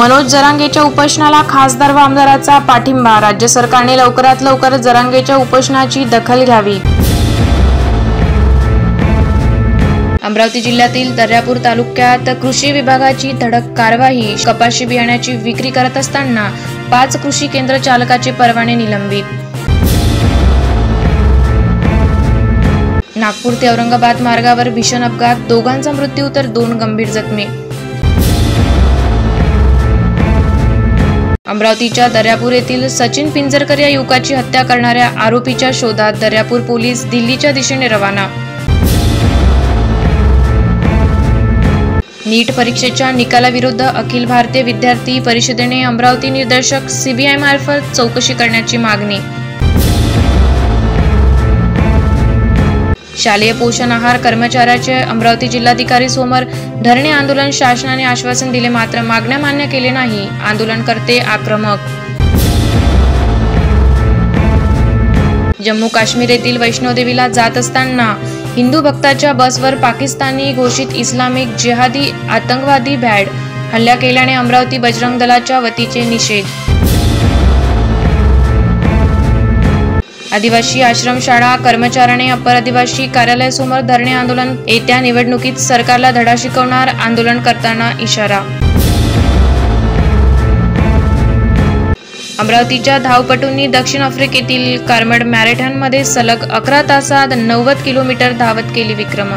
मनोज जरांगेच्या उपोषणाला खासदार व आमदारांचा पाठिंबा। राज्य सरकारने लवकरात लवकर जरांगेच्या उपोषणाची दखल घ्यावी। अमरावती जिल्ह्यातील दर्यापूर तालुक्यात कृषी विभागाची धडक कारवाई। कपाशी बियाण्याची विक्री करत असताना 5 कृषी केंद्र चालकाचे परवाने निलंबित। नागपूर ते औरंगाबाद मार्गावर भीषण अपघात, दोघांचा मृत्यू तर 2 गंभीर जखमी। अमरावतीच्या दर्यापूर येथील सचिन पिंजरकर या युवकाची हत्या करणाऱ्या आरोपीच्या शोधात दर्यापूर पोलीस दिल्लीच्या दिशेने रवाना। नीट परीक्षेच्या निकालाविरुद्ध अखिल भारतीय विद्यार्थी परिषदेने अमरावती निर्देशक सीबीआय मार्फत चौकशी करण्याची मागणी। शालेय पोषण आहार कर्मचाऱ्याचे अमरावती जिल्हाधिकारी समोर धरणे आंदोलन। शासनाने आश्वासन दिले मात्र मागण्या मान्य केले नाही, आंदोलनकर्ते आक्रमक। जम्मू काश्मीर येथील वैष्णोदेवीला जात असताना हिंदू भक्ताच्या बसवर पाकिस्तानी घोषित इस्लामिक जिहादी आतंकवादी भ्याड हल्ला केल्याने अमरावती बजरंग दलाच्या वतीचे निषेध। आदिवासी आश्रमशाळा कर्मचाऱ्याने अपर आदिवासी कार्यालयासमोर धरणे आंदोलन। येत्या निवडणुकीत सरकारला धडा शिकवणार, आंदोलन करताना इशारा। अमरावतीच्या धावपटूंनी दक्षिण आफ्रिकेतील कार्मड मॅरेथॉनमध्ये सलग 11 तासात 90 किलोमीटर धावत केली विक्रम।